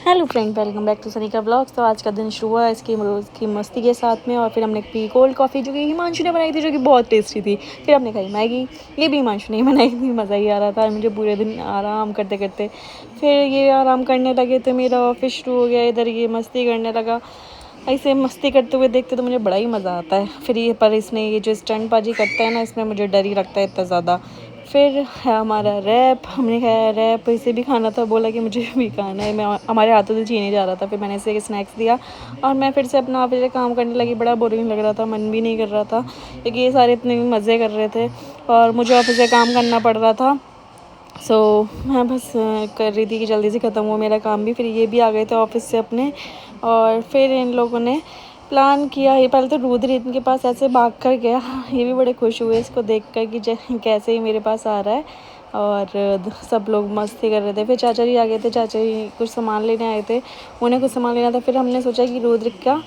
Hello friend, welcome back to Sanika blogs. तो आज का दिन शुरू हुआ इसकी रोज़ की मस्ती के साथ में। और फिर हमने पी कोल्ड कॉफ़ी, जो कि हिमांशु ने बनाई थी, जो कि बहुत टेस्टी थी। फिर हमने खाई मैगी, ये भी हिमांशु ने ही बनाई थी। मज़ा ही आ रहा था मुझे पूरे दिन आराम करते करते। फिर ये आराम करने लगे तो मेरा ऑफिस शुरू हो गया। इधर ये मस्ती करने लगा। ऐसे मस्ती करते हुए देखते तो मुझे बड़ा ही मज़ा आता है। फिर ये पर इसने ये जो स्टंटबाजी करता है ना, इसमें मुझे डर ही लगता है इतना ज़्यादा। फिर है हमारा रैप, हमने खाया रैप। इसे भी खाना था, बोला कि मुझे भी खाना है। मैं हमारे हाथों से छीने जा रहा था। फिर मैंने इसे स्नैक्स दिया और मैं फिर से अपना ऑफिस से काम करने लगी। बड़ा बोरिंग लग रहा था, मन भी नहीं कर रहा था, क्योंकि ये सारे इतने मज़े कर रहे थे और मुझे ऑफिस से काम करना पड़ रहा था। मैं बस कर रही थी कि जल्दी से ख़त्म हो मेरा काम भी। फिर ये भी आ गए थे ऑफिस से अपने। और फिर इन लोगों ने प्लान किया। ये पहले तो रुद्र इनके पास ऐसे भाग कर गया। ये भी बड़े खुश हुए इसको देख कर कि कैसे ही मेरे पास आ रहा है। और सब लोग मस्ती कर रहे थे। फिर चाचा जी आ गए थे। चाचा जी कुछ सामान लेने आए थे, उन्हें कुछ सामान लेना था। फिर हमने सोचा कि रुद्र का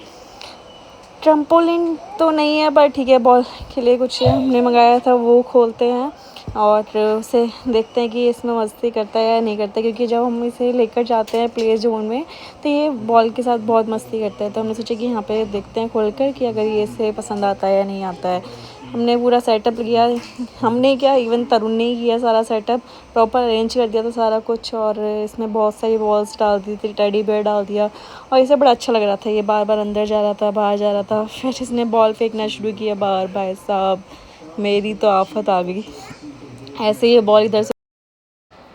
ट्रम्पोलिन तो नहीं है, पर ठीक है, बॉल के लिए कुछ हमने मंगाया था, वो खोलते हैं और उसे देखते हैं कि इसमें मस्ती करता है या नहीं करता। क्योंकि जब हम इसे लेकर जाते हैं प्ले जोन में, तो ये बॉल के साथ बहुत मस्ती करता है। तो हमने सोचा कि यहाँ पे देखते हैं खोल कर कि अगर ये इसे पसंद आता है या नहीं आता है। हमने पूरा सेटअप किया। हमने क्या, इवन तरुण ने ही किया सारा सेटअप, प्रॉपर अरेंज कर दिया था सारा कुछ। और इसमें बहुत सारी बॉल्स डाल दी थी, टेडी बेयर डाल दिया और इसे बड़ा अच्छा लग रहा था। ये बार बार अंदर जा रहा था, बाहर जा रहा था। फिर इसने बॉल फेंकना शुरू किया बाहर। भाई साहब, मेरी तो आफत आ गई। ऐसे ये बॉल इधर से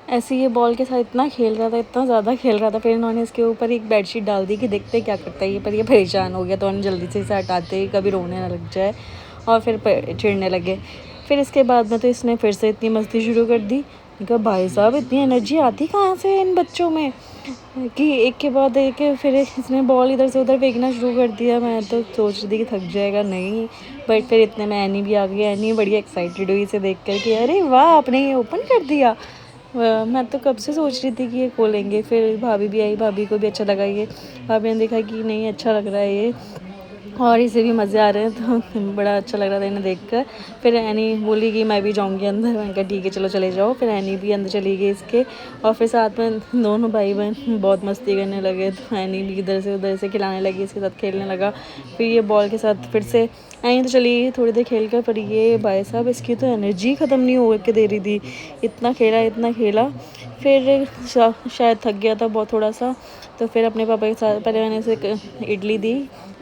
ऐसे ये बॉल के साथ इतना खेल रहा था, इतना ज़्यादा खेल रहा था। फिर इन्होंने इसके ऊपर एक बेडशीट डाल दी कि देखते क्या करता है ये। पर ये परेशान हो गया, तो उन्होंने जल्दी से इसे हटाते ही कभी रोने ना लग जाए। और फिर चिढ़ने लगे। फिर इसके बाद में तो इसने फिर से इतनी मस्ती शुरू कर दी। मैंने कहा भाई साहब, इतनी एनर्जी आती कहाँ से इन बच्चों में, कि एक के बाद एक। फिर इसने बॉल इधर से उधर फेंकना शुरू कर दिया। मैं तो सोच रही थी कि थक जाएगा, नहीं। बट फिर इतने में एनी भी आ गई। एनी बड़ी एक्साइटेड हुई इसे देख कर कि अरे वाह, आपने ये ओपन कर दिया। मैं तो कब से सोच रही थी कि ये खोलेंगे। फिर भाभी भी आई, भाभी को भी अच्छा लगा ये। भाभी ने देखा कि नहीं, अच्छा लग रहा है ये और इसे भी मज़े आ रहे हैं, तो बड़ा अच्छा लग रहा था इन्हें देखकर। फिर एनी बोली कि मैं भी जाऊंगी अंदर। मैंने कहा ठीक है, चलो चले जाओ। फिर एनी भी अंदर चली गई इसके। और फिर साथ में दोनों भाई बहन बहुत मस्ती करने लगे। तो एनी भी इधर से उधर से खिलाने लगी, इसके साथ खेलने लगा। फिर ये बॉल के साथ फिर से एनी तो चली गई थोड़ी देर खेल कर। पर ये भाई साहब, इसकी तो एनर्जी ख़त्म नहीं हो के दे रही थी। इतना खेला, इतना खेला। फिर शायद थक गया था बहुत थोड़ा सा। तो फिर अपने पापा के साथ पहले मैंने इसे इडली दी,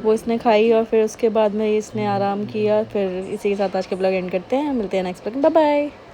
वो इसने खाई। और फिर उसके बाद में इसने आराम किया। फिर इसी के साथ आज के ब्लॉग एंड करते हैं। मिलते हैं नेक्स्ट ब्लॉग में। Bye bye.